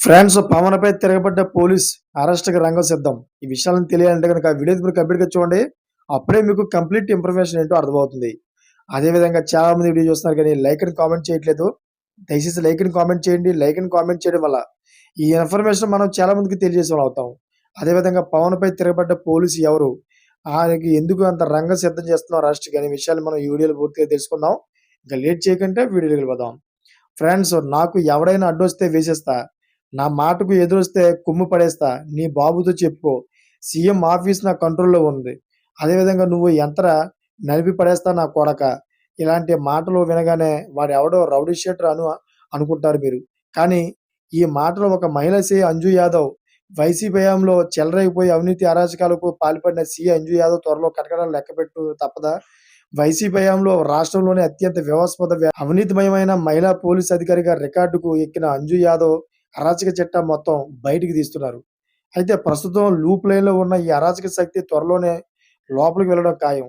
France పవన్‌పై తిరగబడ్డ police అరెస్ట్‌కి రంగం సిద్ధం. ఈ విషయాలను తెలియాలంటే గనక వీడియో మీరు కంప్లీట్‌గా చూడండి. అప్పుడే మీకు కంప్లీట్ ఇన్ఫర్మేషన్ ఏంటో అర్థమవుతుంది. అదే విధంగా చాలా మంది వీడియో చూస్తున్నారు కానీ లైక్ అండ్ కామెంట్ చేయట్లేదు. దయచేసి లైక్ అండ్ కామెంట్ చేయండి. లైక్ అండ్ కామెంట్ చేయడం వల్ల ఈ ఇన్ఫర్మేషన్ మనం చాలా మందికి తెలియజేసే వాళ్ళం అవుతాం. అదే విధంగా పవన్‌పై తిరగబడ్డ పోలీసు ఎవరు? ఆయనకి ఎందుకు అంత రంగం సిద్ధం చేస్తున్నారు అరెస్ట్‌కి అనే విషయాలు మనం ఈ వీడియోలో పూర్తిగా తెలుసుకుందాం. ఇంకా లేట్ చేయకుంటే వీడియోలోకి వెళ్ళిపోదాం. ఫ్రెండ్స్ నాకు ఎవడైనా అడ్డొస్తే వేసేస్తా. నా మాటకు ఎదురొస్తే కుమ్ము పడేస్తా. నీ బాబుతో చెప్పుకో. సీఎం ఆఫీస్ నా కంట్రోల్‌లో ఉంది. అదేవిధంగా నువ్వు యంత్ర నలిపి పడేస్తా నా కొడకా. ఇలాంటి మాటలు వినగానే వాడెవడో రౌడీ షీటర్ అనుకుంటారు మీరు. కానీ ఈ మాటలు ఒక మహిళ అంజు యాదవ్ వైసీపీ హయాంలో చెలరేగిపోయి అవినీతి అరాచకాలకు పాల్పడిన అంజు యాదవ్ త్వరలో కటకటాలు లెక్కపెట్టు తప్పదా? వైసీపీ హయాంలో రాష్ట్రంలోనే అత్యంత వివాదాస్పద అవినీతిమయమైన మహిళా పోలీస్ అధికారిగా రికార్డుకు ఎక్కిన అంజు యాదవ్ అరాచక చట్టం మొత్తం బయటికి తీస్తున్నారు. అయితే ప్రస్తుతం లూప్ లైన్‌లో ఉన్న ఈ అరాచక శక్తి త్వరలోనే లోపలికి వెళ్ళడం ఖాయం.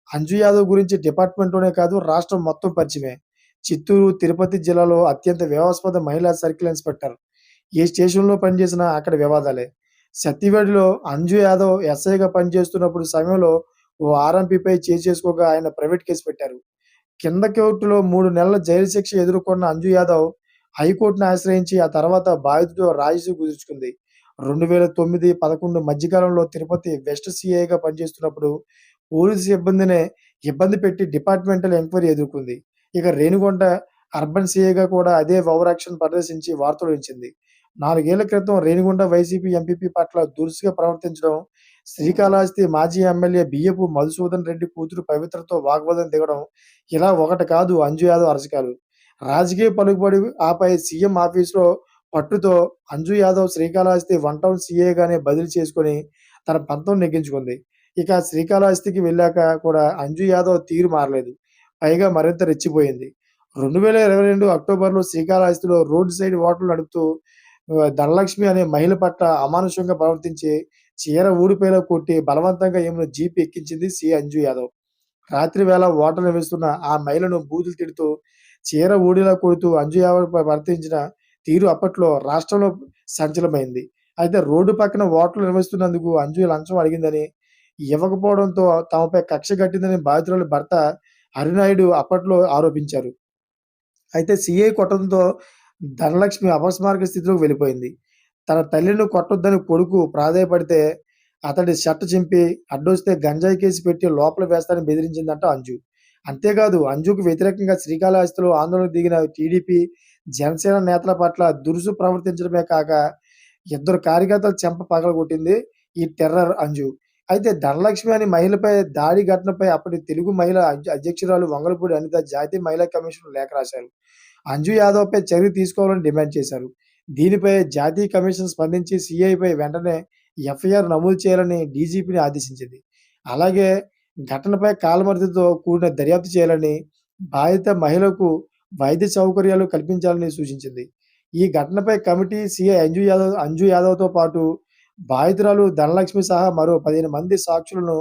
అంజు యాదవ్ గురించి డిపార్ట్‌మెంట్‌లోనే కాదు రాష్ట్రం మొత్తం పరిచయమే. చిత్తూరు, తిరుపతి జిల్లాలో అత్యంత వివాదాస్పద మహిళా సర్కిల్ ఇన్స్‌పెక్టర్. ఏ స్టేషన్‌లో పనిచేసినా అక్కడ వివాదాలే. సత్తివేడులో అంజు యాదవ్ ఎస్ఐగా పనిచేస్తున్నప్పుడు సమయంలో ఓ ఆర్ఎంపీపై చేసుకోగా ఆయన ప్రైవేట్ కేసు పెట్టారు. కింద కోర్టులో 3 నెలల జైలు శిక్ష ఎదుర్కొన్న అంజు యాదవ్ హైకోర్టును ఆశ్రయించి ఆ తర్వాత బాధితుడితో రాజీ కుదుర్చుకుంది. 2009, 11 మధ్యకాలంలో తిరుపతి వెస్ట్ సీఐగా పనిచేస్తున్నప్పుడు పోలీసు సిబ్బందినే ఇబ్బంది పెట్టి డిపార్ట్‌మెంటల్ ఎంక్వైరీ ఎదుర్కొంది. ఇక రేణిగుంట అర్బన్ సీఐగా కూడా అదే ఓవరాక్షన్ ప్రదర్శించి వార్తలు నిలిచింది. 4 ఏళ్ల క్రితం రేణిగుంట వైసీపీ ఎంపీపీ పట్ల దురుసుగా ప్రవర్తించడం, శ్రీకాళహస్తి మాజీ ఎమ్మెల్యే బియ్యపు మధుసూదన్ రెడ్డి కూతురు పవిత్రతో వాగ్వాదం దిగడం ఇలా ఒకటి కాదు అంజు యాదవ్ అరాచకాలు. రాజకీయ పలుకుబడి ఆపై సీఎం ఆఫీస్‌లో పట్టుతో అంజు యాదవ్ శ్రీకాళహస్తి వన్ టౌన్ సీఏగానే బదిలీ చేసుకొని తన పంతం నెగ్గించుకుంది. ఇక శ్రీకాళహస్తికి వెళ్ళాక కూడా అంజు యాదవ్ తీరు మారలేదు. పైగా మరింత రెచ్చిపోయింది. 2022 అక్టోబర్‌లో శ్రీకాళహస్తిలో రోడ్ సైడ్ హోటల్ నడుపుతూ ధనలక్ష్మి అనే మహిళ పట్ల అమానుషంగా ప్రవర్తించి చీర ఊడిపోయేలా కొట్టి బలవంతంగా ఈమెను జీప్ ఎక్కించింది అంజు యాదవ్. రాత్రి వేళ హోటల్ నిర్వహిస్తున్న ఆ మహిళను బూతులు తిడుతూ, చీర ఊడేలా కొడుతూ అంజు యాదవ్‌పై ప్రవర్తించిన తీరు అప్పట్లో రాష్ట్రంలో సంచలనమైంది. అయితే రోడ్డు పక్కన హోటల్ నిర్వహిస్తున్నందుకు అంజు లంచం అడిగిందని, ఇవ్వకపోవడంతో తమపై కక్ష కట్టిందని బాధితురాలి భర్త హరినాయుడు అప్పట్లో ఆరోపించారు. అయితే సీఐ కొట్టడంతో ధనలక్ష్మి అపస్మారక స్థితిలోకి వెళ్ళిపోయింది. తన తల్లిని కొట్టొద్దని కొడుకు ప్రాధేయపడితే అతడి షర్ట్ చింపి అడ్డొస్తే గంజాయి కేసు పెట్టి లోపల వేస్తానని బెదిరించిందంట అంజు. అంతేకాదు అంజుకు వ్యతిరేకంగా శ్రీకాళహస్తిలో ఆందోళనకు దిగిన టీడీపీ, జనసేన నేతల పట్ల దురుసు ప్రవర్తించడమే కాక ఇద్దరు కార్యకర్తల చెంప పగలగొట్టింది ఈ టెర్రర్ అంజు. అయితే ధనలక్ష్మి అనే మహిళపై దాడి ఘటనపై అప్పటి తెలుగు మహిళా అధ్యక్షురాలు వంగలపూడి అనిత జాతీయ మహిళా కమిషన్‌కు లేఖ రాశారు. అంజు యాదవ్‌పై చర్య తీసుకోవాలని డిమాండ్ చేశారు. దీనిపై జాతీయ కమిషన్ స్పందించి సీఐపై వెంటనే ఎఫ్ఐఆర్ నమోదు చేయాలని డీజీపీని ఆదేశించింది. అలాగే ఘటనపై కాలమర్దితో కూడిన దర్యాప్తు చేయాలని, బాధిత మహిళకు వైద్య సౌకర్యాలు కల్పించాలని సూచించింది. ఈ ఘటనపై కమిటీ సీఐ అంజు యాదవ్‌తో పాటు బాధితురాలు ధనలక్ష్మి సహా మరో 15 మంది సాక్షులను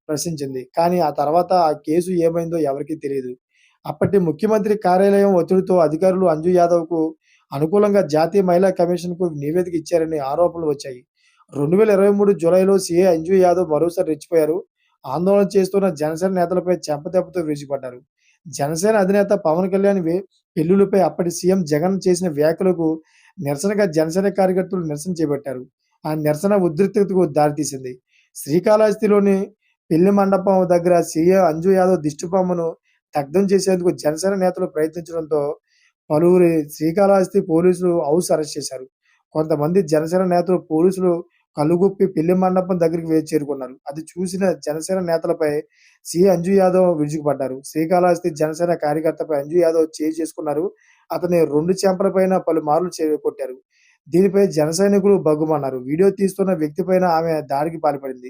ప్రశ్నించింది. కానీ ఆ తర్వాత ఆ కేసు ఏమైందో ఎవరికీ తెలీదు. అప్పటి ముఖ్యమంత్రి కార్యాలయం ఒత్తిడితో అధికారులు అంజు యాదవ్‌కు అనుకూలంగా జాతీయ మహిళా కమిషన్‌కు నివేదిక ఇచ్చారని ఆరోపణలు వచ్చాయి. 2023 జూలైలో సీఐ అంజు యాదవ్ మరోసారి రెచ్చిపోయారు. ఆందోళన చేస్తున్న జనసేన నేతలపై చెంపదెబ్బతో విరుచుకుపడ్డారు. జనసేన అధినేత పవన్ కళ్యాణ్ పెళ్లిళ్లపై అప్పటి సీఎం జగన్ చేసిన వ్యాఖ్యలకు నిరసనగా జనసేన కార్యకర్తలు నిరసన చేపట్టారు. ఆ నిరసన ఉద్రిక్తతకు దారితీసింది. శ్రీకాళహస్తిలోని పెళ్లి మండపం దగ్గర సీఐ అంజు యాదవ్ దిష్టిబొమ్మను దగ్ధం చేసేందుకు జనసేన నేతలు ప్రయత్నించడంతో పలువురి శ్రీకాళహస్తి పోలీసులు హౌస్ అరెస్ట్ చేశారు. కొంతమంది జనసేన నేతలు పోలీసులు కళ్ళుగప్పి పెళ్లి మండపం దగ్గరికి చేరుకున్నారు. అది చూసిన జనసేన నేతలపై అంజు యాదవ్ విరుచుకుపడ్డారు. శ్రీకాళహస్తి జనసేన కార్యకర్తపై అంజు యాదవ్ చేయి చేసుకున్నారు. అతని 2 చెంపలపైన పలుమార్లు కొట్టారు. దీనిపై జన సైనికులు భగ్గుమన్నారు. వీడియో తీస్తున్న వ్యక్తిపైన ఆమె దాడికి పాల్పడింది.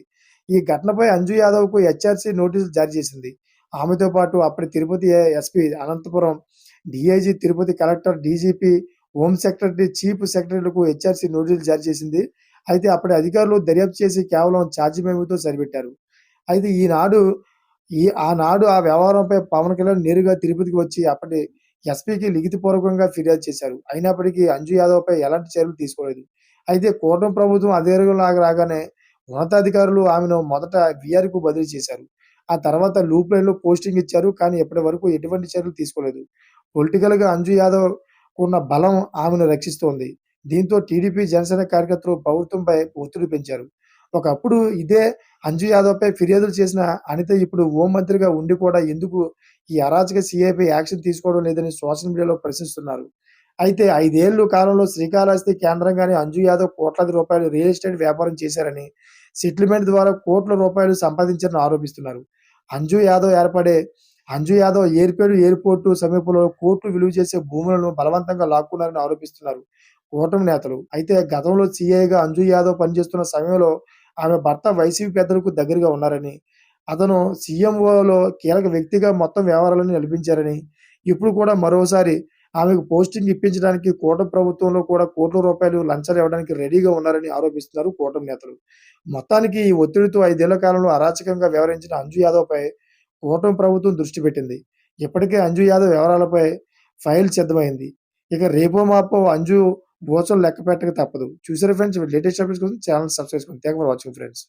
ఈ ఘటనపై అంజు యాదవ్‌కు హెచ్ఆర్‌సీ నోటీసులు జారీ చేసింది. ఆమెతో పాటు అప్పటి Tirupati SP Anantapuram, DIG, Tirupati collector, DGP, home secretary, chief సెక్రటరీలకు హెచ్ఆర్‌సీ నోటీసులు జారీ చేసింది. అయితే అప్పటి అధికారులు దర్యాప్తు చేసి కేవలం ఛార్జీ మెమోతో సరిపెట్టారు. అయితే ఆనాడు ఆ వ్యవహారంపై పవన్ కళ్యాణ్ నేరుగా తిరుపతికి వచ్చి అప్పటి ఎస్పీకి లిఖితపూర్వకంగా ఫిర్యాదు చేశారు. అయినప్పటికీ అంజు యాదవ్‌పై ఎలాంటి చర్యలు తీసుకోలేదు. అయితే కూటమి ప్రభుత్వం అధికారంలోకి రాగానే ఉన్నతాధికారులు ఆమెను మొదట వీఆర్‌కు బదిలీ చేశారు. ఆ తర్వాత లూప్ లైన్‌లో పోస్టింగ్ ఇచ్చారు. కానీ ఇప్పటి వరకు ఎటువంటి చర్యలు తీసుకోలేదు. పొలిటికల్‌గా అంజు యాదవ్‌కున్న బలం ఆమెను రక్షిస్తోంది. దీంతో టీడీపీ, జనసేన కార్యకర్తలు ప్రభుత్వంపై ఒత్తిడి పెంచారు. ఒకప్పుడు ఇదే అంజు యాదవ్‌పై ఫిర్యాదులు చేసిన అనిత ఇప్పుడు హోంమంత్రిగా ఉండి కూడా ఎందుకు ఈ అరాచక సీఏపై యాక్షన్ తీసుకోవడం లేదని సోషల్ మీడియాలో ప్రశ్నిస్తున్నారు. అయితే 5 ఏళ్ల కాలంలో శ్రీకాళహస్తి కేంద్రంగానే అంజు యాదవ్ కోట్లాది రూపాయలు రియల్ ఎస్టేట్ వ్యాపారం చేశారని, సెటిల్మెంట్ ద్వారా కోట్ల రూపాయలు సంపాదించారని ఆరోపిస్తున్నారు. అంజు యాదవ్ ఏర్పడే అంజు యాదవ్ ఏర్పేడు ఎయిర్‌పోర్టు సమీపంలో కోట్లు విలువ చేసే భూములను బలవంతంగా లాక్కున్నారని ఆరోపిస్తున్నారు కూటమి నేతలు. అయితే గతంలో సీఐగా అంజు యాదవ్ పనిచేస్తున్న సమయంలో ఆమె భర్త వైసీపీ పెద్దలకు దగ్గరగా ఉన్నారని, అతను సీఎంఓలో కీలక వ్యక్తిగా మొత్తం వ్యవహారాలను నడిపించారని, ఇప్పుడు కూడా మరోసారి ఆమెకు పోస్టింగ్ ఇప్పించడానికి కూటమి ప్రభుత్వంలో కూడా కోట్ల రూపాయలు లంచాలు ఇవ్వడానికి రెడీగా ఉన్నారని ఆరోపిస్తున్నారు కూటమి నేతలు. మొత్తానికి ఈ ఒత్తిడితో 5 ఏళ్ల కాలంలో అరాచకంగా వ్యవహరించిన అంజు యాదవ్‌పై కూటమి ప్రభుత్వం దృష్టి పెట్టింది. ఇప్పటికే అంజు యాదవ్ వ్యవహారాలపై ఫైల్ సిద్ధమైంది. ఇక రేపో మాపో అంజు బోచలు లెక్క పెట్టక తప్పదు. చూసారా ఫ్రెండ్స్ లేటెస్ట్ అప్డేట్స్ కోసం ఛానెల్ సబ్స్క్రైబ్ చేసుకోండి. Thank you for watching friends.